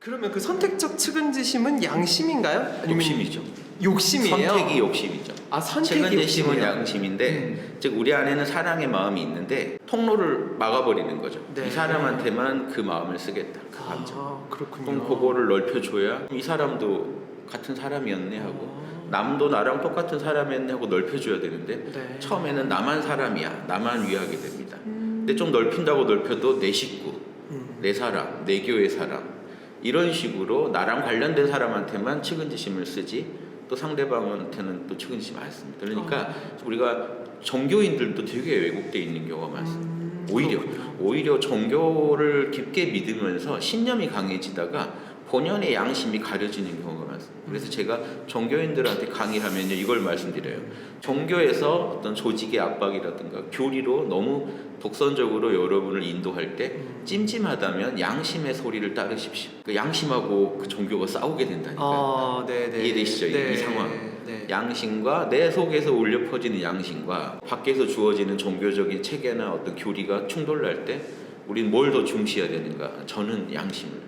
그러면 그 선택적 측은지심은 양심인가요? 아니면 욕심이죠. 욕심이에요? 선택이 욕심이죠. 아, 선택이 측은지심은 욕심이에요? 양심인데 즉 우리 안에는 사랑의 마음이 있는데 통로를 막아버리는 거죠. 네. 이 사람한테만 그 마음을 쓰겠다. 그 감정. 아, 그렇군요. 그럼 그거를 넓혀줘야 이 사람도 같은 사람이었네 하고 남도 나랑 똑같은 사람이었네 하고 넓혀줘야 되는데 네. 처음에는 나만 사람이야, 나만 위하게 됩니다. 근데 좀 넓힌다고 넓혀도 내 식구, 내 사람, 내 교회 사람 이런 식으로 나랑 관련된 사람한테만 측은지심을 쓰지 또 상대방한테는 또 측은지심 안 씁니다. 그러니까 우리가 종교인들도 되게 왜곡되어 있는 경우가 많습니다. 오히려 종교를 깊게 믿으면서 신념이 강해지다가 본연의 양심이 가려지는 경우가 많습니다. 그래서 제가 종교인들한테 강의를 하면요 이걸 말씀드려요. 종교에서 어떤 조직의 압박이라든가 교리로 너무 독선적으로 여러분을 인도할 때 찜찜하다면 양심의 소리를 따르십시오. 그 양심하고 그 종교가 싸우게 된다니까요. 아, 네네. 이해되시죠? 이 상황. 네. 양심과 내 속에서 울려 퍼지는 양심과 밖에서 주어지는 종교적인 체계나 어떤 교리가 충돌할 때 우리는 뭘 더 중시해야 되는가? 저는 양심을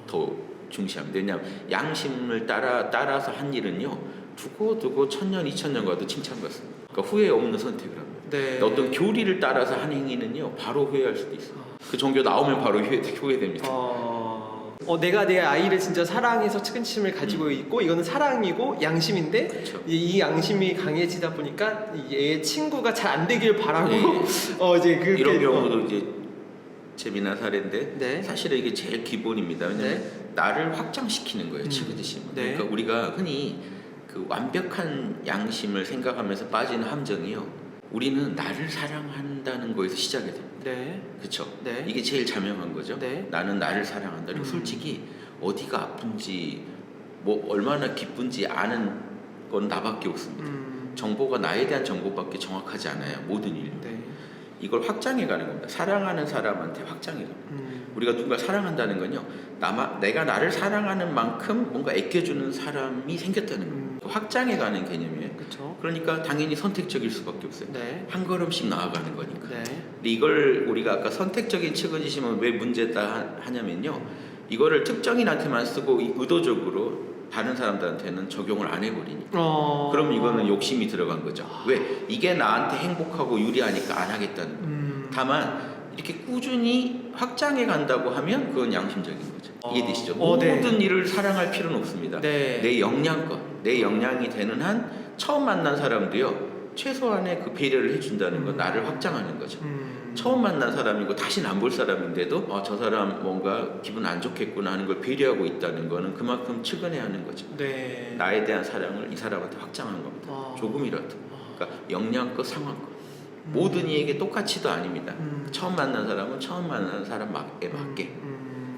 더 중시합니다. 왜냐하면 양심을 따라서 한 일은요 두고 1000년, 2000년 가도 칭찬받습니다. 그러니까 후회 없는 선택을 합니다. 네. 어떤 교리를 따라서 한 행위는요 바로 후회할 수도 있어요. 그 종교 나오면 바로 후회됩니다. 내가 내 아이를 진짜 사랑해서 측은지심을 가지고 있고 이거는 사랑이고 양심인데 그렇죠. 이 양심이 강해지다 보니까 얘 친구가 잘 안 되길 바라고 네. 이제 그 이런 경우도 이제 재미난 사례인데 네. 사실은 이게 제일 기본입니다. 왜냐하면 네. 나를 확장시키는 거예요. 측은지심은. 네. 그러니까 우리가 흔히 그 완벽한 양심을 생각하면서 빠지는 함정이요. 우리는 나를 사랑한다는 거에서 시작이 됩니다. 네. 그렇죠? 네. 이게 제일 자명한 거죠. 네. 나는 나를 사랑한다. 그리고 솔직히 어디가 아픈지 뭐 얼마나 기쁜지 아는 건 나밖에 없습니다. 정보가 나에 대한 정보밖에 정확하지 않아요. 모든 인류. 네. 이걸 확장해 가는 겁니다. 사랑하는 사람한테 확장해 갑니다. 우리가 누군가 사랑한다는 건요. 내가 나를 사랑하는 만큼 뭔가 아껴주는 사람이 생겼다는 거예요. 확장해 가는 개념이에요. 그렇죠. 그러니까 당연히 선택적일 수밖에 없어요. 네. 한 걸음씩 나아가는 거니까. 네. 근데 이걸 우리가 아까 선택적인 측은지심은 왜 문제다 하냐면요. 이거를 특정인한테만 쓰고 의도적으로 다른 사람들한테는 적용을 안 해버리니까. 그럼 이거는 욕심이 들어간 거죠. 왜? 이게 나한테 행복하고 유리하니까 안 하겠다는 거예요. 다만 이렇게 꾸준히 확장해 간다고 하면 그건 양심적인 거죠. 이해되시죠? 네. 모든 일을 사랑할 필요는 없습니다. 네. 내 역량껏, 내 역량이 되는 한 처음 만난 사람도요. 최소한의 그 배려를 해준다는 건 나를 확장하는 거죠. 처음 만난 사람이고 다시는 안 볼 사람인데도 저 사람 뭔가 기분 안 좋겠구나 하는 걸 배려하고 있다는 거는 그만큼 측은해야 하는 거죠. 네. 나에 대한 사랑을 이 사람한테 확장한 겁니다. 조금이라도. 그러니까 역량껏 상황껏. 모든 이에게 똑같이도 아닙니다. 처음 만난 사람은 처음 만난 사람에 맞게.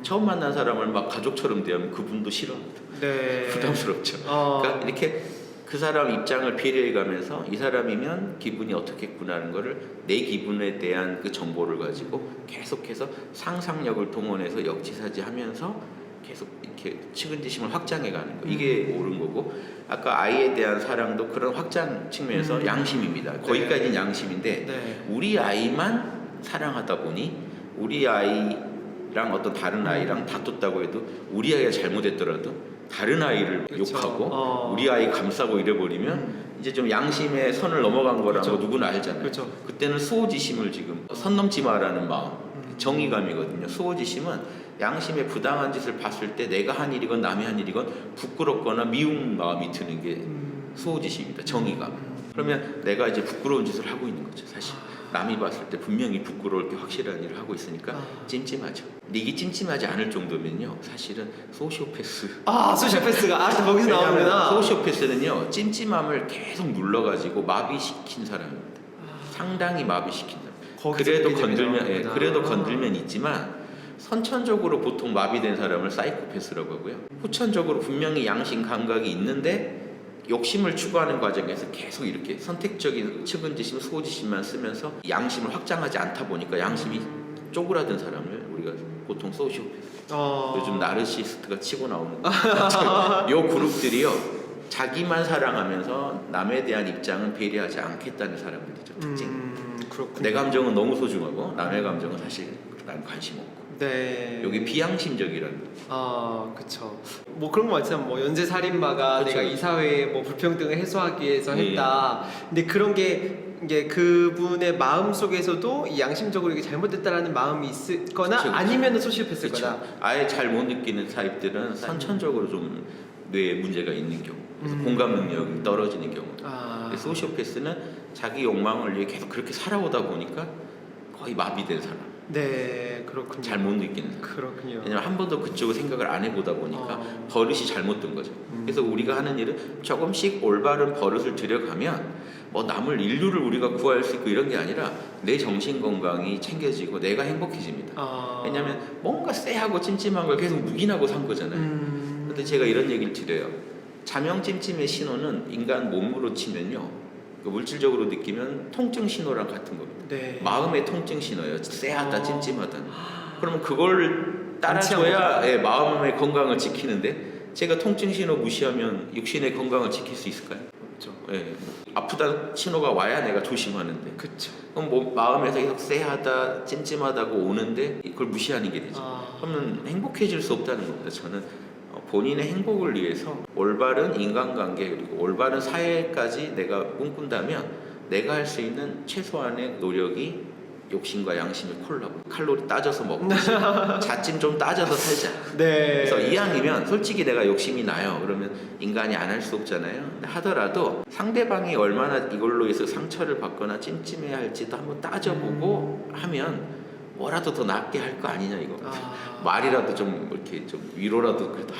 처음 만난 사람을 막 가족처럼 대하면 그분도 싫어합니다. 네. 부담스럽죠. 그러니까 이렇게 그 사람 입장을 배려해가면서 이 사람이면 기분이 어떻겠구나 하는 거를 내 기분에 대한 그 정보를 가지고 계속해서 상상력을 동원해서 역지사지하면서 계속 이렇게 측은지심을 확장해가는 거. 이게 옳은 거고 아까 아이에 대한 사랑도 그런 확장 측면에서 양심입니다. 거기까지는 양심인데 네. 우리 아이만 사랑하다 보니 우리 아이랑 어떤 다른 아이랑 다퉜다고 해도 우리 아이가 잘못했더라도 다른 아이를 그렇죠. 욕하고 우리 아이 감싸고 이래버리면 이제 좀 양심의 선을 넘어간 거라는 그렇죠. 거 누구나 알잖아요. 그렇죠. 그때는 수호지심을 지금 선 넘지 마라는 마음, 정의감이거든요. 수호지심은 양심의 부당한 짓을 봤을 때 내가 한 일이건 남이 한 일이건 부끄럽거나 미운 마음이 드는 게 수호지심입니다. 정의감. 그러면 내가 이제 부끄러운 짓을 하고 있는 거죠. 사실 남이 봤을 때 분명히 부끄러울 게 확실한 일을 하고 있으니까 찜찜하죠. 근데 이게 찜찜하지 않을 정도면요 사실은 소시오패스. 소시오패스가 거기서 나옵니다. 소시오패스는요 찜찜함을 계속 눌러가지고 마비시킨 사람입니다. 상당히 마비시킨 사람. 그래도 건들면 있지만 선천적으로 보통 마비된 사람을 사이코패스라고 하고요. 후천적으로 분명히 양심 감각이 있는데 욕심을 추구하는 과정에서 계속 이렇게 선택적인 측은지심, 수호지심만 쓰면서 양심을 확장하지 않다 보니까 양심이 쪼그라든 사람을 우리가 보통 소시오패스, 요즘 나르시스트가 치고 나오는 요 그룹들이요 자기만 사랑하면서 남에 대한 입장은 배려하지 않겠다는 사람들이죠. 특징. 그렇군요. 내 감정은 너무 소중하고 남의 감정은 사실 난 관심 없고 네. 여기 비양심적이라는 거죠. 아, 그쵸. 뭐 그런 거 많잖아요. 뭐 연쇄살인마가 그쵸. 내가 이 사회의 뭐 불평등을 해소하기 위해서 예. 했다. 근데 그런 게 이게 그분의 마음 속에서도 이 양심적으로 이게 잘못됐다라는 마음이 있거나 그쵸, 그쵸. 아니면은 소시오패스거나. 그렇죠. 아예 잘 못 느끼는 타입들은 선천적으로 좀 뇌에 문제가 있는 경우, 그래서 공감 능력이 떨어지는 경우. 아. 근데 소시오패스는 자기 욕망을 위해 계속 그렇게 살아오다 보니까 거의 마비된 사람, 네, 그렇군요. 잘 못 느끼는 사람. 그렇군요. 왜냐면 한 번도 그쪽을 생각을 안 해보다 보니까 버릇이 잘못된 거죠. 그래서 우리가 하는 일은 조금씩 올바른 버릇을 들여가면 뭐 남을 인류를 우리가 구할 수 있고 이런 게 아니라 내 정신 건강이 챙겨지고 내가 행복해집니다. 왜냐면 뭔가 쎄하고 찜찜한 걸 계속 묵인하고 산 거잖아요. 근데 제가 이런 얘기를 드려요. 자명 찜찜의 신호는 인간 몸으로 치면요, 그 물질적으로 느끼면 통증 신호랑 같은 겁니다. 네. 마음의 통증 신호예요. 쎄하다, 찜찜하다. 그러면 그걸 안치한 따라줘야 예, 마음의 건강을 지키는데, 제가 통증 신호 무시하면 육신의 건강을 지킬 수 있을까요? 그렇죠. 예, 아프다 신호가 와야 내가 조심하는데, 그쵸. 그럼 뭐 마음에서 계속 쎄하다, 찜찜하다고 오는데 그걸 무시하는 게 되죠. 그러면 행복해질 수 없다는 겁니다. 저는 본인의 행복을 위해서 올바른 인간관계 그리고 올바른 사회까지 내가 꿈꾼다면 내가 할 수 있는 최소한의 노력이 욕심과 양심의 콜라보. 칼로리 따져서 먹고 자찜 좀 따져서 살자. 네. 그래서 이왕이면 솔직히 내가 욕심이 나요. 그러면 인간이 안 할 수 없잖아요. 근데 하더라도 상대방이 얼마나 이걸로 해서 상처를 받거나 찜찜해 할지도 한번 따져보고 하면 뭐라도 더 낫게 할 거 아니냐 이거. 말이라도 좀 이렇게 좀 위로라도 그래도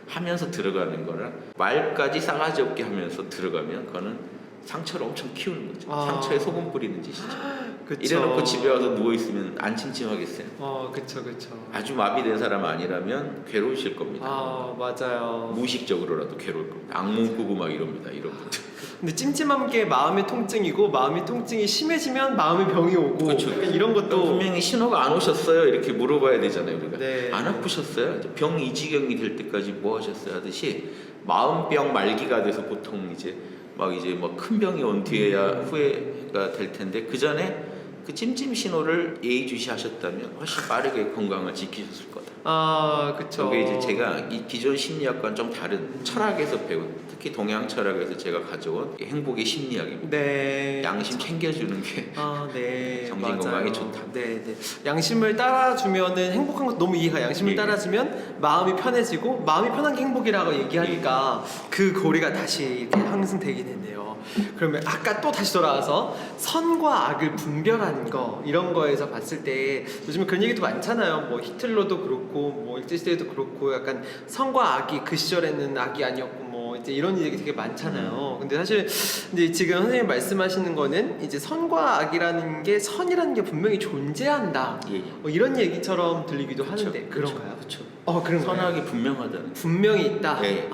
하면서 들어가는 거랑 말까지 싸가지 없게 하면서 들어가면 그거는 상처를 엄청 키우는 거죠. 상처에 소금 뿌리는 짓이죠. 그쵸. 이래놓고 집에 와서 누워 있으면 안 찜찜하겠어요. 그쵸. 아주 마비된 사람 아니라면 괴로우실 겁니다. 맞아요. 무의식적으로라도 괴로울 겁니다. 악몽 꾸고 막 이럽니다. 이런 분들. 근데 찜찜한 게 마음의 통증이고 마음의 통증이 심해지면 마음의 병이 오고 그쵸. 이런 것도 분명히 신호가 안 오셨어요 이렇게 물어봐야 되잖아요 우리가. 네. 안 아프셨어요? 병이 이 지경이 될 때까지 뭐 하셨어요 하듯이 마음병 말기가 돼서 보통 이제 막 큰 병이 온 뒤에야 후회가 될 텐데 그 전에 그 찜찜 신호를 예의주시하셨다면 훨씬 빠르게 건강을 지키셨을 거다. 그쵸. 그게 이제 제가 이 기존 심리학과는 좀 다른 철학에서 배운, 특히 동양 철학에서 제가 가져온 행복의 심리학입니다. 네. 양심 챙겨주는 게 네. 정신 맞아요. 건강에 좋다. 네. 양심을 따라주면은 행복한 것도 너무 이해가. 양심을 예. 따라주면 마음이 편해지고 마음이 편한 게 행복이라고 얘기하니까 그 고리가 다시 이렇게 상승되긴 했네요. 그러면 아까 또 다시 돌아와서 선과 악을 분별하는 거 이런 거에서 봤을 때 요즘에 그런 얘기도 많잖아요. 뭐 히틀러도 그렇고 뭐 일제시대도 그렇고 약간 선과 악이 그 시절에는 악이 아니었고 뭐 이제 이런 얘기 되게 많잖아요. 근데 사실 이제 지금 선생님 말씀하시는 거는 이제 선과 악이라는 게 선이라는 게 분명히 존재한다. 예. 뭐 이런 얘기처럼 들리기도 하는데 그런가요? 그렇죠. 그런 선악이 분명하다는. 분명히 있다. 네.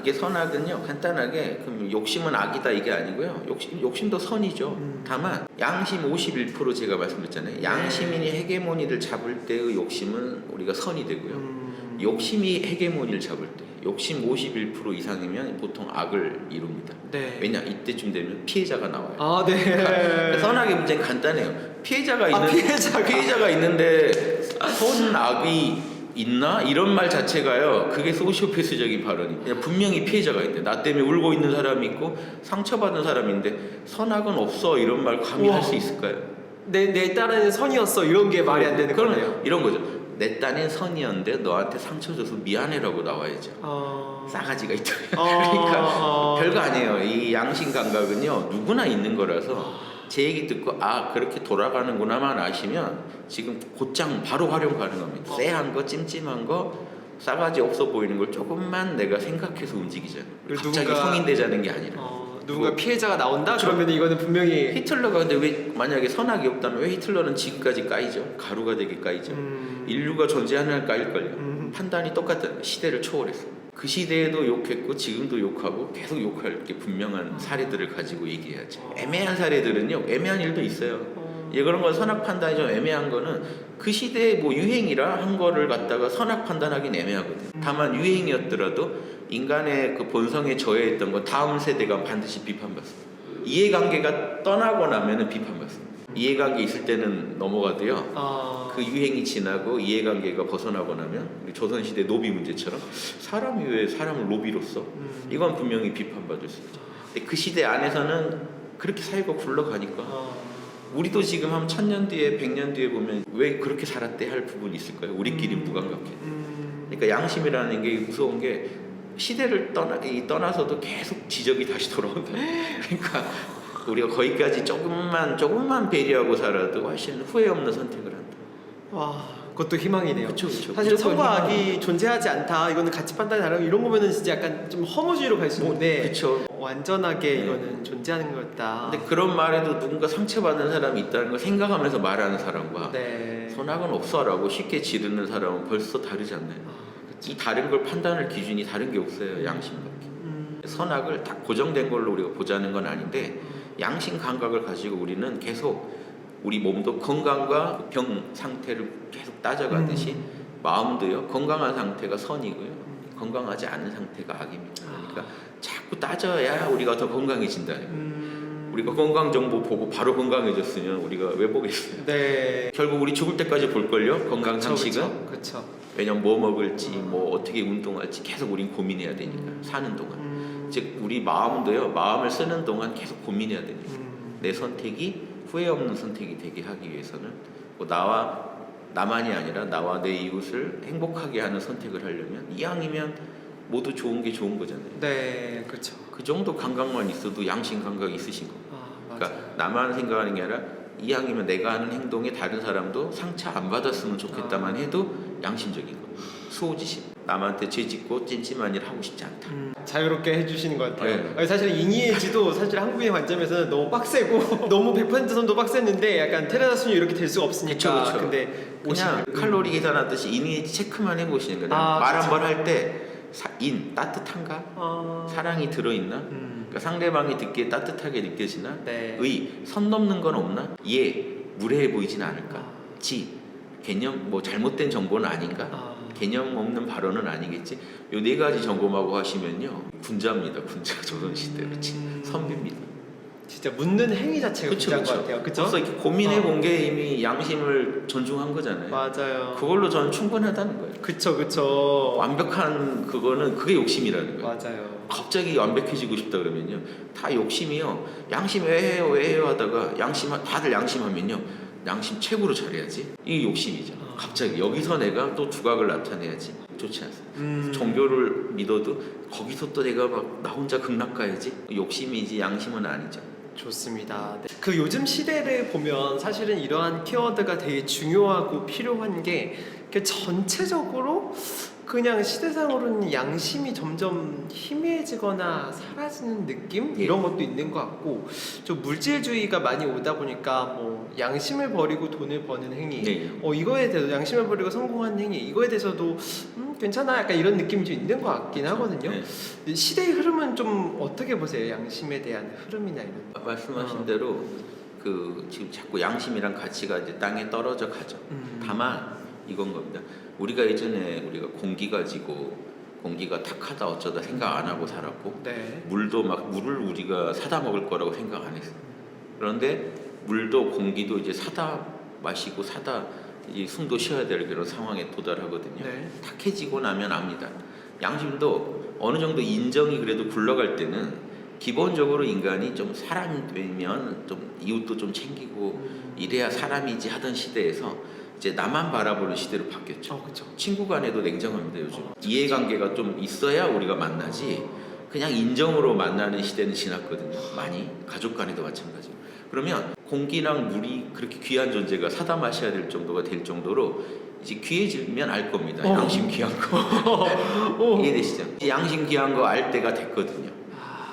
이게 선악은요 간단하게 그럼 욕심은 악이다 이게 아니고요. 욕심도 선이죠. 다만 양심 51% 제가 말씀드렸잖아요. 양심이 헤게모니를 잡을 때의 욕심은 우리가 선이 되고요. 욕심이 헤게모니를 잡을 때 욕심 51% 이상이면 보통 악을 이룹니다. 네. 왜냐 이때쯤 되면 피해자가 나와요. 네. 그러니까 선악의 문제는 간단해요. 피해자가 피해자가 있는데 선악이 있나? 이런 말 자체가요. 그게 소시오패스적인 발언이에요. 그냥 분명히 피해자가 있는데 나 때문에 울고 있는 사람이 있고 상처받은 사람인데 선악은 없어 이런 말 감히 할 수 있을까요? 내 딸은 선이었어 이런 게 말이 안 되는 거네요. 이런 거죠. 내 딸은 선이었는데 너한테 상처 줘서 미안해라고 나와야죠. 싸가지가 있다. 그러니까 별거 아니에요. 이 양심 감각은요 누구나 있는 거라서 제 얘기 듣고 그렇게 돌아가는구나만 아시면 지금 곧장 바로 활용 가능합니다. 쎄한 거 찜찜한 거 싸가지 없어 보이는 걸 조금만 내가 생각해서 움직이잖아요. 갑자기 성인 되자는 게 아니라 누군가 피해자가 나온다? 그러면 이거는 분명히 히틀러가 근데 왜 만약에 선악이 없다면 왜 히틀러는 지금까지 까이죠? 가루가 되게 까이죠. 인류가 존재하는 한 까일걸요. 판단이 똑같다. 시대를 초월했어. 그 시대에도 욕했고 지금도 욕하고 계속 욕할 게 분명한 사례들을 가지고 얘기해야죠. 애매한 사례들은요 애매한 일도 있어요. 그런 건 선악 판단이 좀 애매한 거는 그 시대에 뭐 유행이라 한 거를 갖다가 선악 판단하기는 애매하거든요. 다만 유행이었더라도 인간의 그 본성에 저해했던 건 다음 세대가 반드시 비판받습니다. 이해관계가 떠나고 나면은 비판받습니다. 이해관계 있을 때는 넘어가도요. 아, 그 유행이 지나고 이해관계가 벗어나고 나면 우리 조선시대 노비 문제처럼 사람이 왜 사람을 노비로 써? 이건 분명히 비판받을 수 있죠. 근데 그 시대 안에서는 그렇게 사회가 굴러가니까 우리도 지금 한 1000년 뒤에 100년 뒤에 보면 왜 그렇게 살았대 할 부분이 있을 거예요. 우리끼리 무감각해. 그러니까 양심이라는 게 무서운 게 시대를 떠나서도 계속 지적이 다시 돌아온다. 그러니까 우리가 거기까지 조금만 배려하고 살아도 훨씬 후회 없는 선택을 한다. 와, 그것도 희망이네요. 그쵸. 사실 무조건 선과 악이 희망이에요. 존재하지 않다. 이거는 가치 판단이 다르고 이런 거면은 진짜 약간 좀 허무주의로 갈 수 있는데 그쵸. 완전하게 네. 이거는 존재하는 거였다. 근데 그런 말에도 누군가 상처받는 사람이 있다는 걸 생각하면서 말하는 사람과 네. 선악은 없어라고 쉽게 지르는 사람은 벌써 다르지 않나요? 이 다른 걸 판단할 기준이 다른 게 없어요. 양심밖에. 선악을 다 고정된 걸로 우리가 보자는 건 아닌데 양심 감각을 가지고 우리는 계속 우리 몸도 건강과 병 상태를 계속 따져가듯이 마음도요. 건강한 상태가 선이고요. 건강하지 않은 상태가 악입니다. 그러니까 자꾸 따져야 우리가 더 건강해진다는 거예요. 우리가 건강 정보 보고 바로 건강해졌으면 우리가 왜 보겠어요? 네. 결국 우리 죽을 때까지 볼걸요? 건강 상식은? 그렇죠. 왜냐면 뭐 먹을지 뭐 어떻게 운동할지 계속 우린 고민해야 되니까 사는 동안 즉 우리 마음도요. 마음을 쓰는 동안 계속 고민해야 되니까 내 선택이 후회 없는 선택이 되게 하기 위해서는 뭐 나만이 아니라 나와 내 이웃을 행복하게 하는 선택을 하려면 이왕이면 모두 좋은 게 좋은 거잖아요. 네, 그렇죠. 그 정도 감각만 있어도 양심 감각이 있으신 거예요. 아, 맞아요. 그러니까 나만 생각하는 게 아니라 이왕이면 내가 하는 행동에 다른 사람도 상처 안 받았으면 좋겠다만 해도 양심적인 거예요. 수호지심. 남한테 죄짓고 찜찜한 일 하고 싶지 않다. 자유롭게 해주시는 것 같아요. 네. 아니, 사실 이니에지도 사실 한국인의 관점에서는 너무 빡세고 너무 100% 선도 빡셌는데 약간 테레사 순위 이렇게 될 수가 없으니까. 그쵸. 근데 그냥 칼로리 계산하듯이 인위에지 체크만 해보시는 거예요. 아, 말 한 그쵸. 번 할 때 따뜻한가? 사랑이 들어있나? 그러니까 상대방이 듣기에 따뜻하게 느껴지나? 네. 선 넘는 건 없나? 무례해 보이진 않을까? 개념 뭐 잘못된 정보는 아닌가? 개념 없는 발언은 아니겠지? 요 네 가지 점검하고 하시면요 군자입니다. 군자 조선시대 선비입니다. 진짜 묻는 행위 자체가 군자인 것 같아요. 그쵸? 그래서 이렇게 고민해 본 게 이미 양심을 존중한 거잖아요. 맞아요. 그걸로 저는 충분하다는 거예요. 그쵸. 완벽한 그거는 그게 욕심이라는 거예요. 맞아요. 갑자기 완벽해지고 싶다 그러면요 다 욕심이요. 양심 왜 해요 하다가 다들 양심하면요 양심 최고로 잘해야지 이게 욕심이죠. 갑자기 여기서 내가 또 두각을 나타내야지 좋지 않습니다. 종교를 믿어도 거기서 또 내가 막 나 혼자 극락 가야지 욕심이지 양심은 아니죠. 좋습니다. 네. 그 요즘 시대를 보면 사실은 이러한 키워드가 되게 중요하고 필요한 게 전체적으로 그냥 시대상으로는 양심이 점점 희미해지거나 사라지는 느낌? 이런 것도 있는 것 같고 좀 물질주의가 많이 오다 보니까 뭐 양심을 버리고 돈을 버는 행위 이거에 대해서 양심을 버리고 성공한 행위 이거에 대해서도 괜찮아 약간 이런 느낌이 좀 있는 것 같긴 하거든요. 근데 시대의 흐름은 좀 어떻게 보세요? 양심에 대한 흐름이나 이런 말씀하신 대로 지금 자꾸 양심이란 가치가 이제 땅에 떨어져 가죠. 다만 이건 겁니다. 우리가 예전에 우리가 공기 가지고 공기가 탁하다 어쩌다 생각 안 하고 살았고 물도 물을 우리가 사다 먹을 거라고 생각 안 했어요. 그런데 물도 공기도 이제 사다 마시고 사다 이 숨도 쉬어야 될 그런 상황에 도달하거든요. 탁해지고 나면 압니다. 양심도 어느 정도 인정이 그래도 굴러갈 때는 기본적으로 인간이 좀 사람 되면 좀 이웃도 좀 챙기고 이래야 사람이지 하던 시대에서 이제 나만 바라보는 시대로 바뀌었죠. 그쵸. 친구 간에도 냉정합니다 요즘. 이해관계가 좀 있어야 우리가 만나지 그냥 인정으로 만나는 시대는 지났거든요. 많이 가족 간에도 마찬가지고. 그러면 공기랑 물이 그렇게 귀한 존재가 사다 마셔야 될 정도가 될 정도로 이제 귀해지면 알 겁니다. 양심 귀한 거. 이해되시죠? 양심 귀한 거 알 때가 됐거든요.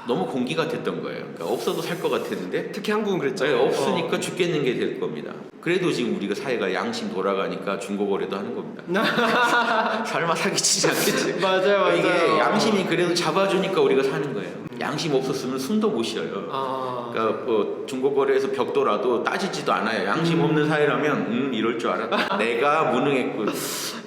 너무 공기가 됐던 거예요. 그러니까 없어도 살 것 같았는데 특히 한국은 그랬죠. 없으니까 죽겠는 게 될 겁니다. 그래도 지금 우리가 사회가 양심 돌아가니까 중고거래도 하는 겁니다. 설마 사기치지 않겠지? 맞아요. 이게 양심이 그래도 잡아주니까 우리가 사는 거예요. 양심 없었으면 숨도 못 쉬어요. 그러니까 뭐 중고거래에서 벽돌아도 따지지도 않아요. 양심 없는 사회라면 이럴 줄 알았다. 내가 무능했군.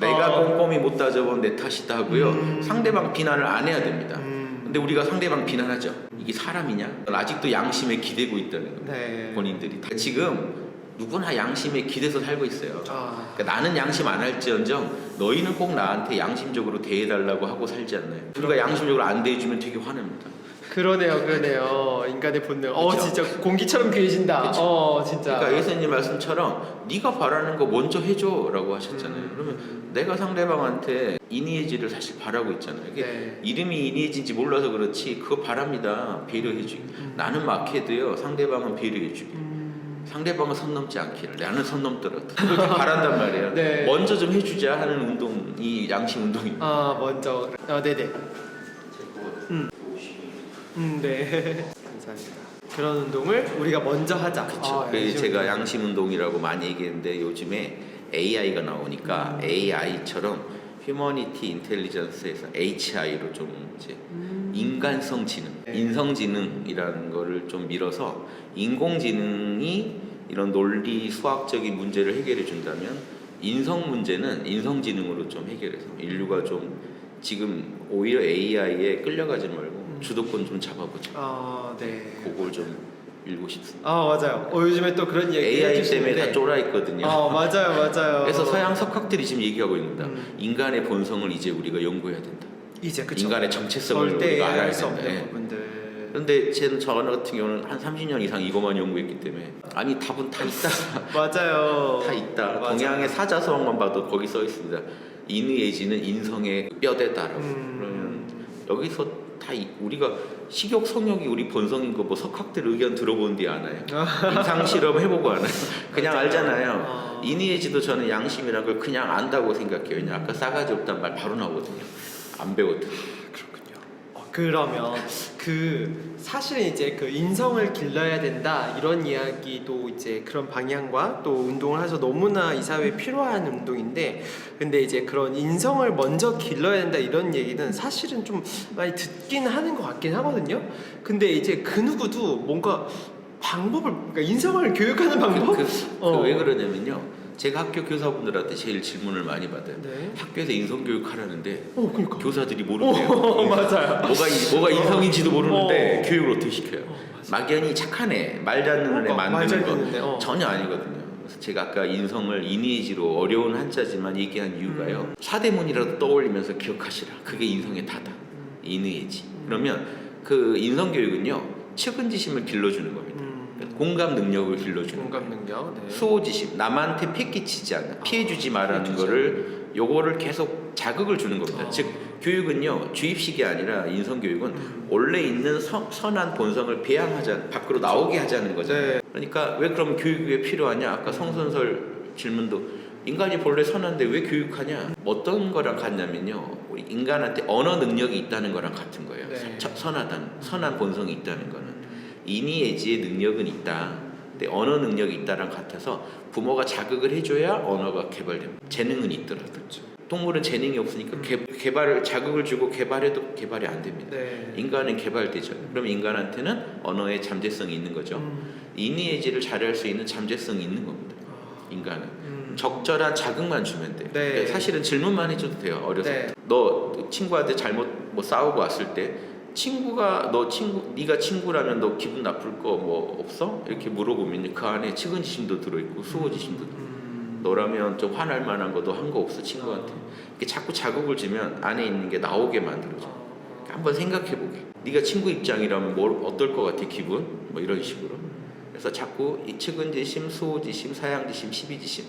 내가 꼼꼼히 못 따져본 내 탓이다 하고요. 상대방 비난을 안 해야 됩니다. 근데 우리가 상대방 비난하죠. 이게 사람이냐? 아직도 양심에 기대고 있다는 겁니다. 본인들이 지금 누구나 양심에 기대서 살고 있어요. 아, 그러니까 나는 양심 안 할지언정 너희는 꼭 나한테 양심적으로 대해달라고 하고 살지 않나요? 우리가 양심적으로 안 대해주면 되게 화냅니다. 그러네요. 인간의 본능. 그쵸? 진짜 공기처럼 귀해진다. 그쵸? 진짜. 그러니까 예수님 말씀처럼 네가 바라는 거 먼저 해줘라고 하셨잖아요. 그러면 내가 상대방한테 인의해지를 사실 바라고 있잖아요. 이게 네. 이름이 인의해진지 몰라서 그렇지 그거 바랍니다. 배려해주기. 나는 막해도요 상대방은 배려해주기. 상대방은 선 넘지 않기를 나는 선 넘더라도 그걸 다 바란단 말이에요. 네. 먼저 좀 해주자 하는 운동이 양심 운동입니다. 먼저. 네네. 네. 감사합니다. 그런 운동을 우리가 먼저 하자. 그렇죠. 제가 양심 운동이라고 많이 얘기했는데 요즘에 AI가 나오니까 AI처럼 휴머니티 인텔리전스에서 HI로 좀 이제 인간성 지능, 네. 인성지능이라는 거를 좀 밀어서 인공지능이 이런 논리 수학적인 문제를 해결해 준다면 인성 문제는 인성지능으로 좀 해결해서 인류가 좀 지금 오히려 AI에 끌려가지 말고 주도권 좀 잡아보자. 네. 그걸 좀 읽고 싶습니다. 맞아요. 요즘에 또 그런 얘기 AI 해주시는데. 때문에 다 쫄아 있거든요. 맞아요. 그래서 서양 석학들이 지금 얘기하고 있습니다. 인간의 본성을 이제 우리가 연구해야 된다. 이제 그쵸. 인간의 정체성을 절대 우리가 알아야 할 수 없는 된다. 부분들. 그런데 저 같은 경우는 한 30년 이상 이것만 연구했기 때문에 아니 답은 다 있다. 맞아요. 다 있다. 맞아요. 동양의 사자성어만 봐도 거기 써 있습니다. 인의예지는 인성의 뼈대다라고. 그러면 여기서 다 우리가 식욕 성욕이 우리 본성인 거 뭐 석학들 의견 들어본 뒤 아나요? 임상 실험 해보고 아나요? 그냥 알잖아요. 인의예지도 저는 양심이라는 걸 그냥 안다고 생각해요. 왜냐 아까 싸가지 없단 말 바로 나오거든요. 안 배웠더니. 그렇군요. 그러면 사실은 이제 그 인성을 길러야 된다 이런 이야기도 이제 그런 방향과 또 운동을 해서 너무나 이 사회에 필요한 운동인데, 근데 이제 그런 인성을 먼저 길러야 된다 이런 얘기는 사실은 좀 많이 듣긴 하는 것 같긴 하거든요. 근데 이제 그 누구도 뭔가 방법을, 그러니까 인성을 교육하는 방법? 왜 그러냐면요. 제가 학교 교사분들한테 제일 질문을 많이 받아요. 네. 학교에서 인성교육 하라는데 그러니까. 교사들이 모르네요. 맞아요. 뭐가 인성인지도 모르는데 어. 교육을 어떻게 시켜요? 막연히 착한 애, 말 듣는 애 말 만드는 잘 거 듣는데, 전혀 아니거든요. 그래서 제가 아까 인성을 인의지로 어려운 한자지만 얘기한 이유가요. 사대문이라도 떠올리면서 기억하시라. 그게 인성의 다다. 인의지. 그러면 그 인성교육은요. 측은지심을 길러주는 겁니다. 공감 능력을 길러주는 공감 능력. 네. 수호지심, 남한테 패끼치지 않는, 피해주지 말라는 거를 요거를 계속 자극을 주는 겁니다. 즉 교육은요 주입식이 아니라 인성교육은 원래 있는 선한 본성을 배양하자, 밖으로 나오게 하자는 거죠. 네. 그러니까 왜 그럼 교육이 왜 필요하냐? 아까 성선설 질문도 인간이 본래 선한데 왜 교육하냐? 어떤 거랑 같냐면요, 우리 인간한테 언어 능력이 있다는 거랑 같은 거예요. 네. 선한 본성이 있다는 거는. 인의예지의 능력은 있다. 근데 언어 능력이 있다랑 같아서 부모가 자극을 해줘야 언어가 개발됩니다. 재능은 있더라도. 동물은 재능이 없으니까 개발을 자극을 주고 개발해도 개발이 안 됩니다. 네. 인간은 개발되죠. 그럼 인간한테는 언어의 잠재성이 있는 거죠. 인의예지를 잘할 수 있는 잠재성이 있는 겁니다. 인간은 적절한 자극만 주면 돼요. 네. 그러니까 사실은 질문만 해줘도 돼요. 어렸을 네. 때. 너 친구한테 잘못 싸우고 왔을 때 네가 친구라면 너 기분 나쁠 거 뭐 없어? 이렇게 물어보면 그 안에 측은지심도 들어있고 수호지심도 너라면 좀 화날 만한 것도 한 거 없어 친구한테. 이렇게 자꾸 자극을 주면 안에 있는 게 나오게 만들어줘. 한번 생각해보게. 네가 친구 입장이라면 어떨 것 같아 기분? 뭐 이런 식으로. 그래서 자꾸 이 측은지심, 수호지심, 사양지심, 시비지심,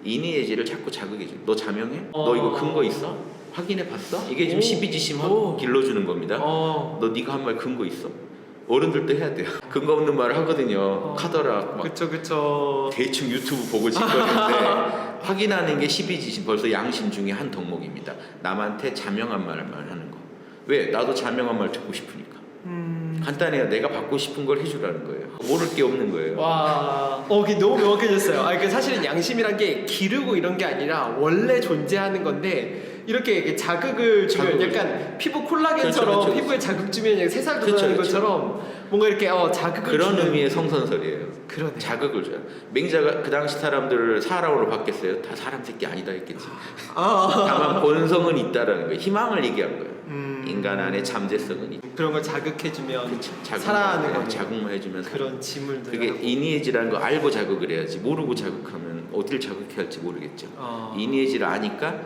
인의예지를 자꾸 자극해줘. 너 자명해? 너 이거 근거 있어? 확인해봤어? 이게 지금 시비지심 길러주는 겁니다. 너 네가 한 말 근거 있어? 어른들도 해야 돼요. 근거 없는 말을 하거든요. 카더라 막 그쵸. 대충 유튜브 보고 짓거리는데 확인하는 게 시비지심, 벌써 양심 중에 한 덕목입니다. 남한테 자명한 말만 하는 거. 왜? 나도 자명한 말 듣고 싶으니까. 간단해요. 내가 받고 싶은 걸 해주라는 거예요. 모를 게 없는 거예요. 와, 그게 너무 명확해졌어요. 그 사실은 양심이란 게 기르고 이런 게 아니라 원래 존재하는 건데, 이렇게 자극을 주면 약간 피부 콜라겐처럼 그렇죠. 피부에 자극 주면 새살 돋는 것처럼 뭔가 이렇게 자극을 그런 주는 의미의 성선설이에요. 그러네. 자극을 줘요. 맹자가 그 당시 사람들을 사람으로 봤겠어요? 다 사람 새끼 아니다 했겠지. 다만 본성은 있다라는 거예요. 희망을 얘기한 거예요. 인간 안에 잠재성은 있죠. 그런 걸 자극해주면 자극, 살아나는 거네요. 자극만 해주면 그런 짐을들 그게 하고. 이니에지라는 거 알고 자극을 해야지 모르고 자극하면 어딜 자극해야 할지 모르겠죠. 이니에지를 아니까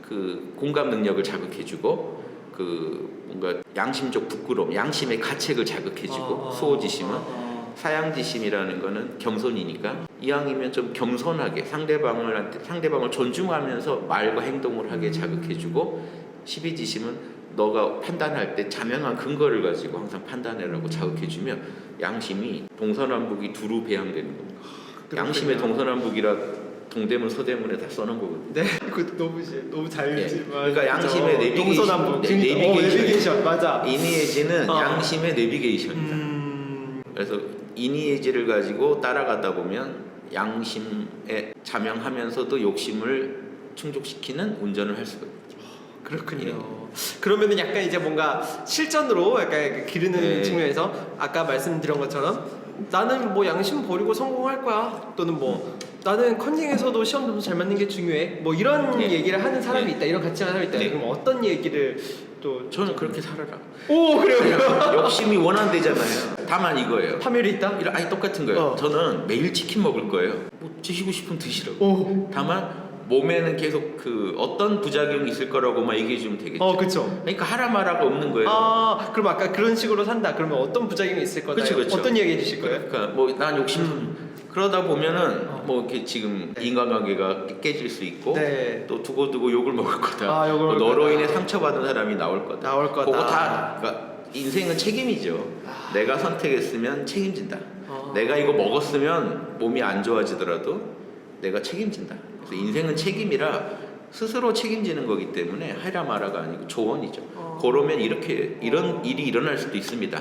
그 공감 능력을 자극해주고 그 뭔가 양심적 부끄러움, 양심의 가책을 자극해주고 수호지심은 사양지심이라는 거는 겸손이니까 이왕이면 좀 겸손하게 상대방을 존중하면서 말과 행동을 하게 자극해주고 십이지심은 너가 판단할 때 자명한 근거를 가지고 항상 판단해라고 자극해주며 양심이 동서남북이 두루 배양되는 겁니다. 양심의 동서남북이라 동대문 서대문에 다 써놓은 거거든요. 네, 그거 너무 잘 예. 그러니까 양심의 내비게이션, 동서남북 내비게이션. 맞아. 이니에지는 양심의 내비게이션이다. 그래서 이니에지를 가지고 따라가다 보면 양심에 자명하면서도 욕심을 충족시키는 운전을 할 수가 있죠. 그렇군요. 그러면은 약간 이제 뭔가 실전으로 약간 기르는 측면에서 아까 말씀드린 것처럼 나는 뭐 양심 버리고 성공할 거야, 또는 뭐 나는 컨닝에서도 시험 점수 잘 맞는 게 중요해, 뭐 이런 얘기를 하는 사람이 있다, 이런 가치관 사람이 있다. 그럼 어떤 얘기를 또 저는 그렇게 살아라. 오, 그래요? 욕심이 원한대잖아요. 다만 이거예요. 파멸이 있다? 아니 똑같은 거예요. 저는 매일 치킨 먹을 거예요. 뭐 드시고 싶으면 드시라고. 다만 몸에는 계속 그 어떤 부작용이 있을 거라고만 얘기해 주면 되겠죠. 그렇죠. 그러니까 하라 마라가 없는 거예요. 그럼 아까 그런 식으로 산다. 그러면 어떤 부작용이 있을 거다. 그쵸. 어떤 이야기 해주실 거예요? 그러니까 뭐 난 욕심 그러다 보면은 뭐 이렇게 지금 인간관계가 깨질 수 있고 또 두고두고 욕을 먹을 거다. 욕을 먹을 너로 거다. 인해 상처받은 사람이 나올 거다. 그거 다 그러니까 인생은 책임이죠. 내가 선택했으면 책임진다. 내가 이거 먹었으면 몸이 안 좋아지더라도 내가 책임진다. 그래서 인생은 책임이라 스스로 책임지는 거기 때문에 하라 마라가 아니고 조언이죠. 그러면 이런 일이 일어날 수도 있습니다.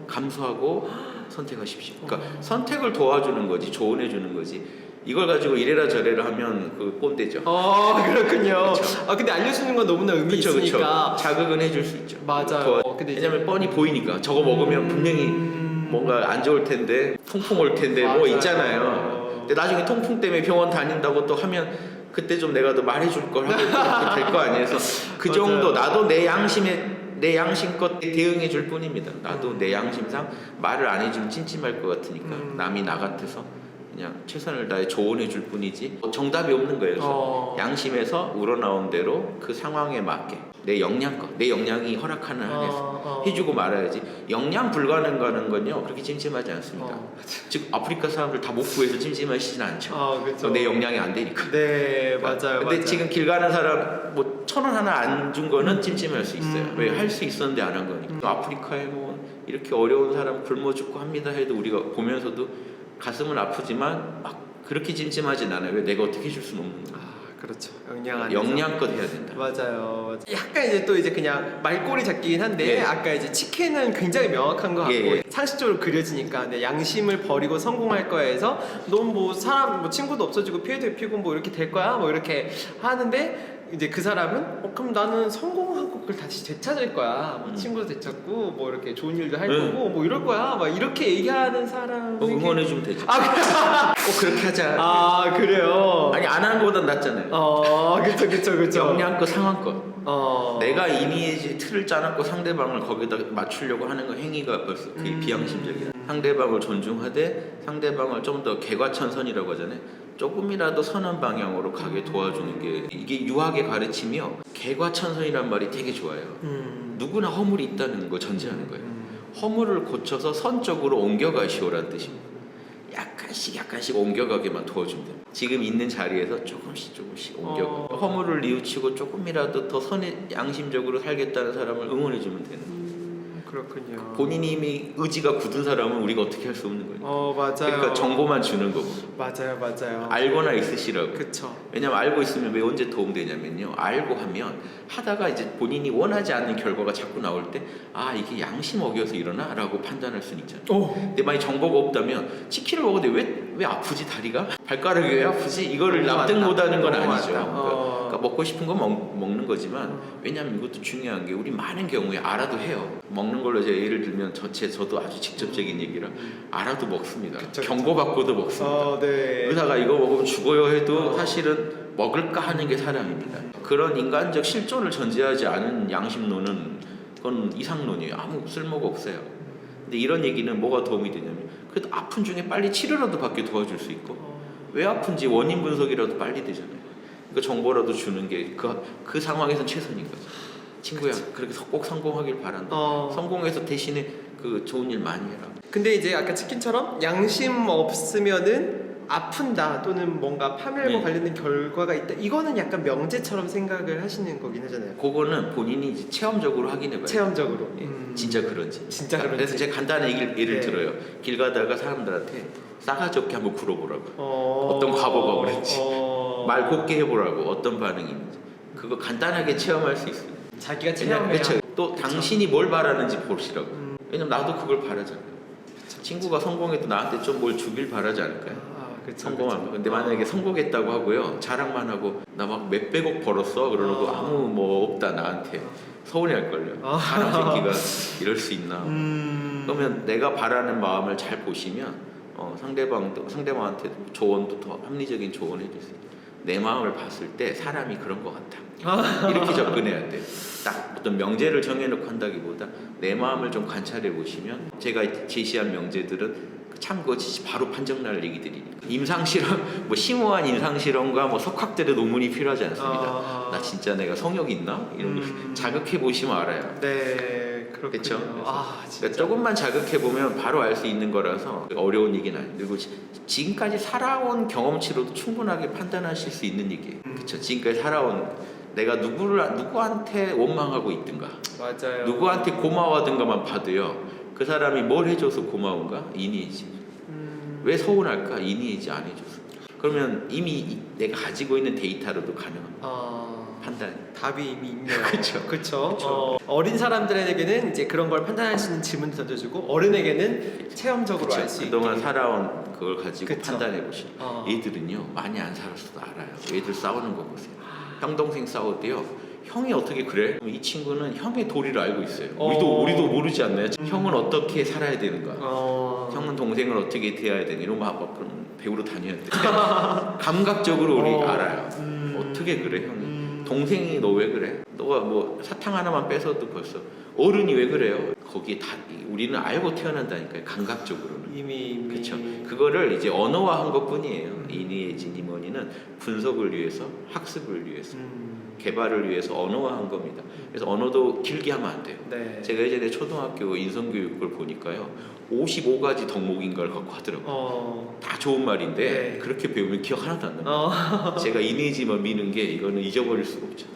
감수하고 선택하십시오. 그러니까 선택을 도와주는 거지, 조언해 주는 거지. 이걸 가지고 이래라 저래라 하면 그 꼰대죠. 그렇군요. 그쵸. 근데 알려주는 건 너무나 의미 있으니까. 자극은 해줄 수 있죠. 맞아요. 근데 왜냐면 뻔히 보이니까 저거 먹으면 분명히 뭔가 안 좋을 텐데, 통풍 올 텐데 뭐 있잖아요. 근데 나중에 통풍 때문에 병원 다닌다고 또 하면 그때 좀 내가 더 말해줄 걸 하고 될 거 아니에요. 그래서 그 정도 나도 내 양심껏 대응해 줄 뿐입니다. 나도 내 양심상 말을 안 해주면 찜찜할 것 같으니까 남이 나 같아서 그냥 최선을 다해 조언해 줄 뿐이지 정답이 없는 거예요. 그래서 양심에서 우러나온 대로 그 상황에 맞게 내 역량이 허락하는 한에서 해주고 말아야지. 역량 불가능한 건요 그렇게 찜찜하지 않습니다. 즉 아프리카 사람들 다 못 구해서 찜찜하시진 않죠. 그렇죠. 내 역량이 안 되니까. 네, 맞아요. 근데 지금 길 가는 사람 뭐 1,000원 하나 안 준 거는 찜찜할 수 있어요. 왜? 할 수 있었는데 안 한 거니까. 아프리카에 뭐 이렇게 어려운 사람 굶어 죽고 합니다 해도 우리가 보면서도 가슴은 아프지만 막 그렇게 찜찜하진 않아요. 왜? 내가 어떻게 해줄 수는 없는 거야. 그렇죠. 역량 역량껏 해야 된다. 맞아요. 약간 이제 또 이제 그냥 말꼬리 잡기긴 한데 아까 이제 치킨은 굉장히 명확한 것 같고 상식적으로 그려지니까 근데 양심을 버리고 성공할 거야 해서 너무 뭐 사람 뭐 친구도 없어지고 피해도 입히고 뭐 이렇게 될 거야 뭐 이렇게 하는데 이제 그 사람은 그럼 나는 성공하고 그걸 다시 되찾을 거야. 뭐 친구도 되찾고 뭐 이렇게 좋은 일도 할 거고 뭐 이럴 거야. 막 이렇게 얘기하는 사람 응원해 주면 되지. 꼭 그렇게 하자. 그래요. 아니 안 하는 거보단 낫잖아요. 그쵸. 역량껏 상황껏. 내가 이니에지 틀을 짜놨고 상대방을 거기다 맞추려고 하는 거 행위가 벌써 그게 비양심적이야. 상대방을 존중하되 상대방을 좀 더 개과천선이라고 하잖아요. 조금이라도 선한 방향으로 가게 도와주는 게 이게 유학의 가르침이요. 개과천선이란 말이 되게 좋아요. 누구나 허물이 있다는 거 전제하는 거예요. 허물을 고쳐서 선적으로 옮겨가시오라는 뜻입니다. 약간씩 옮겨가게만 도와주면 돼요. 지금 있는 자리에서 조금씩 옮겨가. 허물을 뉘우치고 조금이라도 더 양심적으로 살겠다는 사람을 응원해주면 되는 거예요. 그렇군요. 본인이 이미 의지가 굳은 사람은 우리가 어떻게 할 수 없는 거예요. 맞아요. 그러니까 정보만 주는 거고. 맞아요. 알거나 있으시라고. 그쵸. 왜냐면 알고 있으면 왜 언제 도움되냐면요. 알고 하면 하다가 이제 본인이 원하지 않는 결과가 자꾸 나올 때 이게 양심 어겨서 이러나? 라고 판단할 수는 있잖아요. 근데 만약 정보가 없다면 치킨을 먹었는데 왜 아프지 다리가? 발가락이 왜 아프지? 이거를 납득 못하는 건 아니죠. 그러니까 먹고 싶은 건 먹는 거지만 왜냐면 이것도 중요한 게 우리 많은 경우에 알아도 해요. 먹는 걸로 제가 예를 들면 저도 아주 직접적인 얘기라 알아도 먹습니다. 경고받고도 먹습니다. 의사가 이거 먹으면 죽어요 해도 사실은 먹을까 하는 게 사람입니다. 그런 인간적 실존을 전제하지 않은 양심론은 그건 이상론이에요. 아무 쓸모가 없어요. 근데 이런 얘기는 뭐가 도움이 되냐면 그래도 아픈 중에 빨리 치료라도 받게 도와줄 수 있고 왜 아픈지 원인 분석이라도 빨리 되잖아요. 그 정보라도 주는 게 그 상황에선 최선인 거죠. 친구야, 그렇게 꼭 성공하길 바란다. 성공해서 대신에 그 좋은 일 많이 해라. 근데 이제 아까 치킨처럼 양심 없으면은 아픈다 또는 뭔가 파멸과 네. 관련된 결과가 있다. 이거는 약간 명제처럼 생각을 하시는 거긴 하잖아요. 그거는 본인이 이제 체험적으로 확인해봐요. 체험적으로. 진짜 그런지. 진짜 그런지. 그래서 제가 간단한 예를 네. 들어요. 길 가다가 사람들한테 싸가지 없게 한번 물어보라고. 어떤 과거가 그랬지. 말 곱게 해보라고. 어떤 반응이 있는지. 그거 간단하게 체험할 수 있어요. 자기가 왜냐면 체험해야. 그렇죠. 또 당신이 뭘 바라는지 보시라고. 왜냐면 나도 그걸 바라잖아요. 친구가 성공해도 나한테 좀 뭘 주길 바라지 않을까요? 성공한 거. 근데 만약에 성공했다고 하고요, 자랑만 하고 나 막 몇백억 벌었어 그러고 아무 뭐 없다 나한테 서운해할 걸요. 사람 새끼가 이럴 수 있나? 그러면 내가 바라는 마음을 잘 보시면 상대방한테 조언도 더 합리적인 조언을 해줄 수 있어요. 내 마음을 봤을 때 사람이 그런 것 같아. 이렇게 접근해야 돼. 딱 어떤 명제를 정해놓고 한다기보다 내 마음을 좀 관찰해 보시면 제가 제시한 명제들은 참 그것이 바로 판정날 얘기들이니까 임상실험, 뭐 심오한 임상실험과 뭐 석학들의 논문이 필요하지 않습니다. 나 진짜 내가 성욕이 있나? 이런 거 자극해 보시면 알아요. 네, 그렇군요. 그렇죠. 진짜. 그러니까 조금만 자극해 보면 바로 알 수 있는 거라서 어려운 얘기는 아니에요. 그리고 지금까지 살아온 경험치로도 충분하게 판단하실 수 있는 얘기예요. 그렇죠. 지금까지 살아온 내가 누구한테 원망하고 있든가, 맞아요. 누구한테 고마워하든가만 봐도요. 그 사람이 뭘 해줘서 고마운가? 인이해지. 왜 서운할까? 인이해지 안 해줘서. 그러면 이미 내가 가지고 있는 데이터로도 가능합니다. 판단. 답이 이미 있네요. 그쵸. 그렇죠. 어린 사람들에게는 이제 그런 걸 판단할 수 있는 질문도 던져주고 어른에게는 체험적으로 알 수 있게. 그동안 살아온 그걸 가지고 그쵸. 판단해 보시면 얘들은요 많이 안 살았어도 알아요. 얘들 싸우는 거 보세요. 형 동생 싸울 때요. 형이 어떻게 그래? 이 친구는 형의 도리를 알고 있어요. 우리도 모르지 않나요? 형은 어떻게 살아야 되는가? 형은 동생을 어떻게 대해야 되는 이런 거 그럼 배우러 다녀야 돼. 감각적으로 우리 알아요. 어떻게 그래 형이? 동생이 너 왜 그래? 너가 뭐 사탕 하나만 뺏어도 벌써 어른이 왜 그래요? 거기에 다 우리는 알고 태어난다니까요. 감각적으로는. 이미. 그렇죠. 그거를 이제 언어화한 것뿐이에요. 이니에지 니머니는 분석을 위해서, 학습을 위해서, 개발을 위해서 언어화한 겁니다. 그래서 언어도 길게 하면 안 돼요. 네. 제가 예전에 초등학교 인성교육을 보니까요, 55가지 덕목인가를 갖고 하더라고요. 다 좋은 말인데 네. 그렇게 배우면 기억 하나도 안 납니다. 제가 이니지만 미는 게 이거는 잊어버릴 수가 없죠.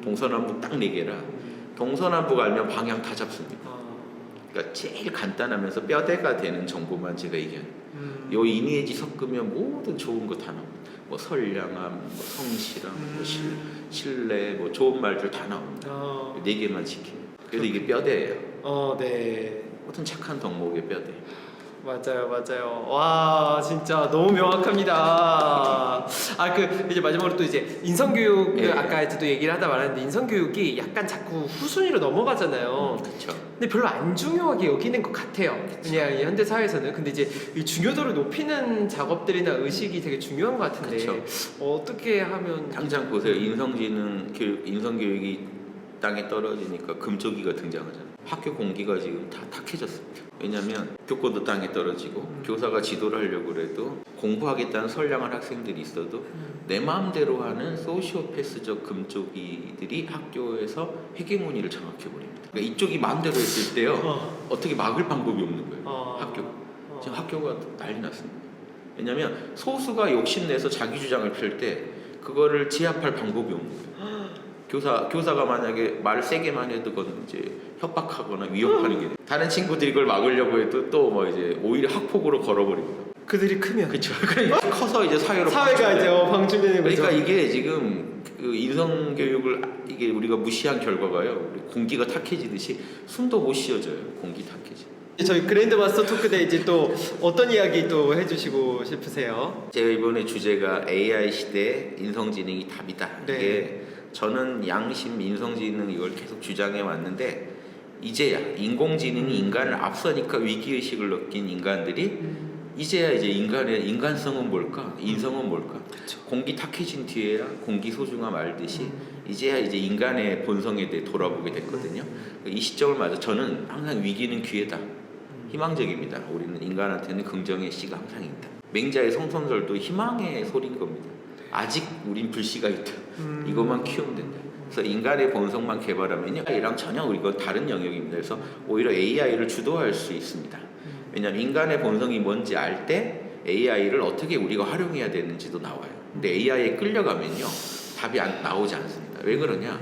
동서남북 딱 4개라. 동서남북 알면 방향 다 잡습니다. 그러니까 제일 간단하면서 뼈대가 되는 정보만 제가 얘기해요. 요 이니에지 섞으면 모든 좋은 거 다 나옵니다. 뭐 선량함, 뭐 성실함, 뭐 신뢰, 뭐 좋은 말들 다 나옵니다. 4개만 지켜요. 그래서 이게 뼈대예요. 네. 모든 착한 덕목의 뼈대. 맞아요. 와, 진짜 너무 명확합니다. 이제 마지막으로 또 이제 인성교육 네. 아까 이제 또 얘기를 하다 말았는데 인성교육이 약간 자꾸 후순위로 넘어가잖아요. 그렇죠. 근데 별로 안 중요하게 여기는 것 같아요. 그냥 이 현대 사회에서는. 근데 이제 이 중요도를 높이는 작업들이나 의식이 되게 중요한 것 같은데 그쵸. 어떻게 하면 당장 보세요. 인성교육이 땅에 떨어지니까 금쪽이가 등장하잖아요. 학교 공기가 지금 다 탁해졌습니다. 왜냐하면 교권도 땅에 떨어지고 교사가 지도를 하려고 해도 공부하겠다는 선량한 학생들이 있어도 내 마음대로 하는 소시오패스적 금쪽이들이 학교에서 헤게모니를 장악해버립니다. 그러니까 이쪽이 마음대로 했을 때요. 어떻게 막을 방법이 없는 거예요. 학교가. 지금 학교가 난리 났습니다. 왜냐하면 소수가 욕심내서 자기 주장을 펼 때 그거를 제압할 방법이 없는 거예요. 교사가 만약에 말 세게만 해도 그건 이제 협박하거나 위협하는 게 돼요. 다른 친구들이 그걸 막으려고 해도 또 뭐 이제 오히려 학폭으로 걸어버립니다. 그들이 크면 그렇죠. 그러니까 커서 이제 사회가 이제 방출되는 거죠. 그러니까 이게 지금 그 인성교육을 이게 우리가 무시한 결과가요. 우리 공기가 탁해지듯이 숨도 못 쉬어져요. 공기 탁해지. 저희 그랜드 마스터 토크 때 이제 또 어떤 이야기 또 해주시고 싶으세요? 제가 이번에 주제가 AI 시대 인성지능이 답이다. 네. 이게 저는 양심, 인성지능 이걸 계속 주장해 왔는데 이제야 인공지능이 인간을 앞서니까 위기의식을 느낀 인간들이 이제야 이제 인간의 인간성은 뭘까? 인성은 뭘까? 그쵸. 공기 탁해진 뒤에야 공기 소중함 알듯이 이제야 이제 인간의 본성에 대해 돌아보게 됐거든요. 이 시점을 맞아 저는 항상 위기는 기회다. 희망적입니다. 우리는 인간한테는 긍정의 씨가 항상 있다. 맹자의 성선설도 희망의 소리인 겁니다. 아직 우린 불씨가 있다. 이것만 키우면 된다. 그래서 인간의 본성만 개발하면요, AI랑 전혀 우리가 다른 영역입니다. 그래서 오히려 AI를 주도할 수 있습니다. 왜냐하면 인간의 본성이 뭔지 알 때 AI를 어떻게 우리가 활용해야 되는지도 나와요. 근데 AI에 끌려가면요, 답이 나오지 않습니다. 왜 그러냐?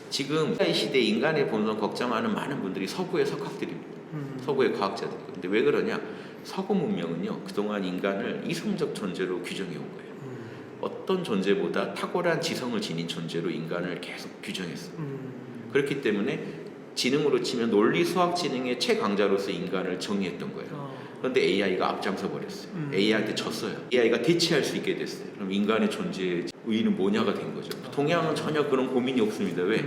지금 AI 시대 인간의 본성 걱정하는 많은 분들이 서구의 석학들입니다. 서구의 과학자들이고. 근데 왜 그러냐? 서구 문명은요, 그동안 인간을 이성적 존재로 규정해 온 거예요. 어떤 존재보다 탁월한 지성을 지닌 존재로 인간을 계속 규정했어요. 그렇기 때문에 지능으로 치면 논리 수학 지능의 최강자로서 인간을 정의했던 거예요. 그런데 AI가 앞장서 버렸어요. AI한테 졌어요. AI가 대체할 수 있게 됐어요. 그럼 인간의 존재의 의의는 뭐냐가 된 거죠. 동양은 전혀 그런 고민이 없습니다. 왜?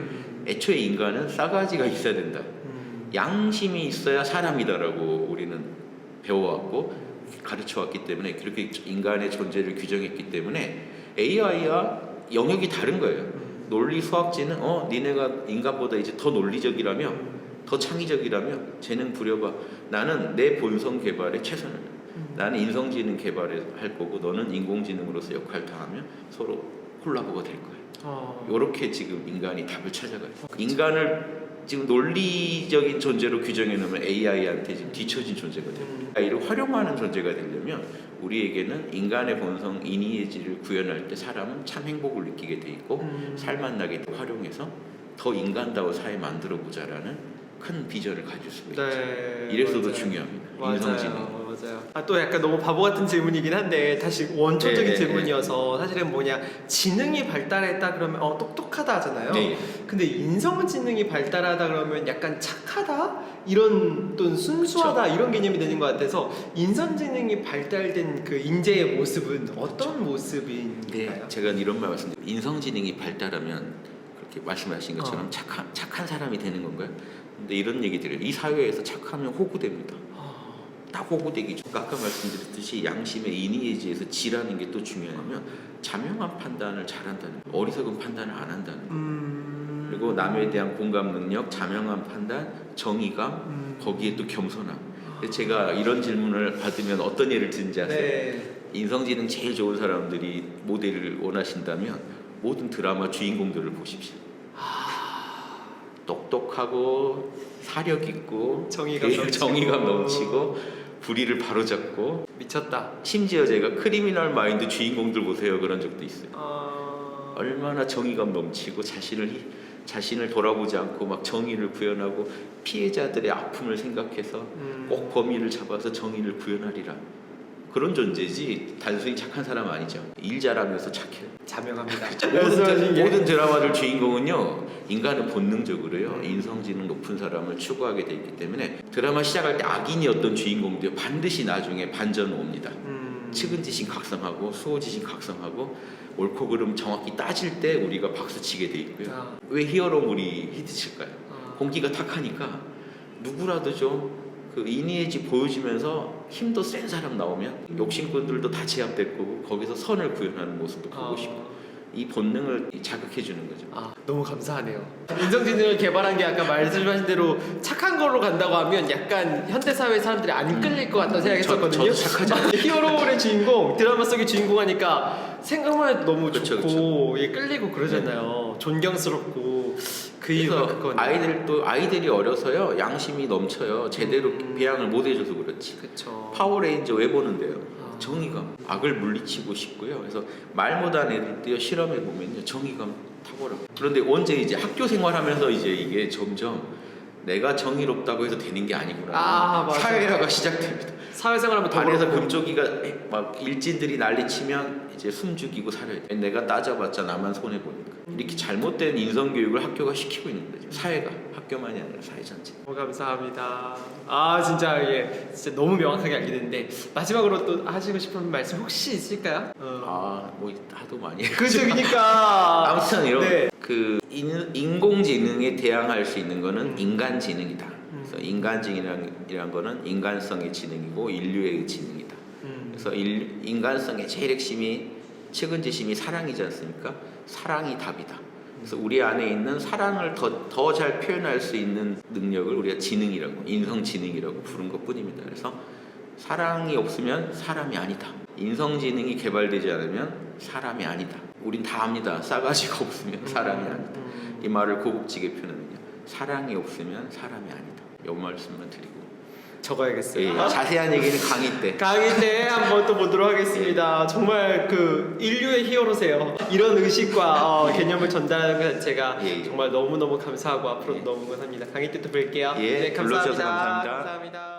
애초에 인간은 싸가지가 있어야 된다. 양심이 있어야 사람이다라고 우리는 배워왔고 가르쳐왔기 때문에, 그렇게 인간의 존재를 규정했기 때문에 AI와 영역이 다른 거예요. 논리 수학지는 니네가 인간보다 이제 더 논리적이라며, 더 창의적이라며, 재능 부려봐. 나는 내 본성 개발에 최선을 다해. 나는 인성지능 개발을 할 거고 너는 인공지능으로서 역할을 다하면 서로 콜라보가 될 거예요. 이렇게 지금 인간이 답을 찾아가요. 인간을 지금 논리적인 존재로 규정해 놓으면 AI한테 지금 뒤처진 존재가 됩니다. AI를 활용하는 존재가 되려면 우리에게는 인간의 본성 이니에지를 구현할 때 사람은 참 행복을 느끼게 돼 있고 살맛나게 활용해서 더 인간다운 사회 만들어 보자라는 큰 비전을 가질 수 있죠. 네, 이래서도 맞아요. 중요합니다. 맞아요. 인성지능. 맞아요. 또 약간 너무 바보 같은 질문이긴 한데 다시 원초적인 네, 질문이어서 사실은 뭐냐, 지능이 발달했다 그러면 똑똑하다 하잖아요. 네. 근데 인성지능이 발달하다 그러면 약간 착하다? 이런 또 순수하다 이런 개념이 되는 것 같아서 인성지능이 발달된 그 인재의 모습은 어떤 모습인가요? 네, 제가 이런 말 말씀드려요. 인성지능이 발달하면 그렇게 말씀하신 것처럼 착한 사람이 되는 건가요? 근데 이런 얘기 드려요. 이 사회에서 착하면 호구됩니다. 딱 호구되기. 아까 말씀드렸듯이 양심의 이니에지에서 지라는 게 또 중요하면 자명한 판단을 잘한다는 거예요. 어리석은 판단을 안 한다는 거예요. 그리고 남에 대한 공감 능력, 자명한 판단, 정의감, 거기에 또 겸손함. 제가 이런 질문을 받으면 어떤 예를 드는지 아세요? 네. 인성지능 제일 좋은 사람들이 모델을 원하신다면 모든 드라마 주인공들을 보십시오. 똑똑하고 사력 있고 정의감 넘치고 불의를 바로잡고, 미쳤다. 심지어 제가 크리미널 마인드 주인공들 보세요 그런 적도 있어요. 얼마나 정의감 넘치고 자신을 돌아보지 않고 막 정의를 구현하고 피해자들의 아픔을 생각해서 꼭 범인을 잡아서 정의를 구현하리라. 그런 존재지 단순히 착한 사람 아니죠. 일 잘하면서 착해요. 자명합니다. 모든 드라마들 주인공은요, 인간은 본능적으로요 인성지능 높은 사람을 추구하게 돼 있기 때문에 드라마 시작할 때 악인이었던 주인공들 반드시 나중에 반전 옵니다. 측은지심 각성하고 수호지심 각성하고 옳고 그름 정확히 따질 때 우리가 박수치게 돼 있고요. 왜 히어로물이 히트칠까요? 공기가 탁하니까 누구라도 좀 그 이니에지 보여주면서 힘도 센 사람 나오면 욕심꾼들도 다 제압될 거고 거기서 선을 구현하는 모습도 보고 싶고, 이 본능을 자극해 주는 거죠. 너무 감사하네요. 인성지능을 개발한 게 아까 말씀하신 대로 착한 걸로 간다고 하면 약간 현대사회 사람들이 안 끌릴 것 같다는 생각했었거든요. 저도 착하지 않아요. 히어로물의 주인공, 드라마 속의 주인공 하니까 생각만 해도 너무 그쵸, 좋고 끌리고 그러잖아요. 존경스럽고. 그래서 아이들이 어려서요 양심이 넘쳐요. 제대로 배양을 못 해줘서 그렇지. 그쵸. 파워레인저 왜 보는데요? 정의감, 악을 물리치고 싶고요. 그래서 말 못한 애들도요 실험해 보면요 정의감 탁월하고. 그런데 언제 이제 학교 생활하면서 이제 이게 점점 내가 정의롭다고 해서 되는 게 아니구나. 사회화가 시작됩니다. 사회생활하면 더 반에서 그렇고. 금쪽이가 막 일진들이 난리치면 이제 숨 죽이고 살아야 돼. 내가 따져봤자 나만 손해 보니까. 이렇게 잘못된 인성 교육을 학교가 시키고 있는 거죠. 사회가, 학교만이 아니라 사회 전체. 감사합니다. 진짜 너무 명확하게 알게 됐는데 마지막으로 또 하시고 싶은 말씀 혹시 있을까요? 뭐 하도 많이. 그죠, 그러니까. 아무튼 이런 그 인공지능에 대항할 수 있는 거는 인간지능이다. 그래서 인간지능이란 거는 인간성의 지능이고 인류의 지능이다. 그래서 인간성의 제일 핵심이 측은지심이 사랑이지 않습니까? 사랑이 답이다. 그래서 우리 안에 있는 사랑을 더 잘 표현할 수 있는 능력을 우리가 지능이라고, 인성지능이라고 부른 것뿐입니다. 그래서 사랑이 없으면 사람이 아니다. 인성지능이 개발되지 않으면 사람이 아니다. 우린 다 압니다. 싸가지가 없으면 사람이 아니다. 이 말을 고급지게 표현하면요, 사랑이 없으면 사람이 아니다. 이 말씀만 드리고 적어야겠어요. 예, 자세한 얘기는 강의 때 한번 또 보도록 하겠습니다. 정말 그 인류의 히어로세요. 이런 의식과 개념을 전달하는 것 자체가 예. 정말 너무너무 감사하고 앞으로 예. 너무 감사합니다. 강의 때 또 뵐게요. 예, 네, 감사합니다. 불러주셔서 감사합니다. 감사합니다.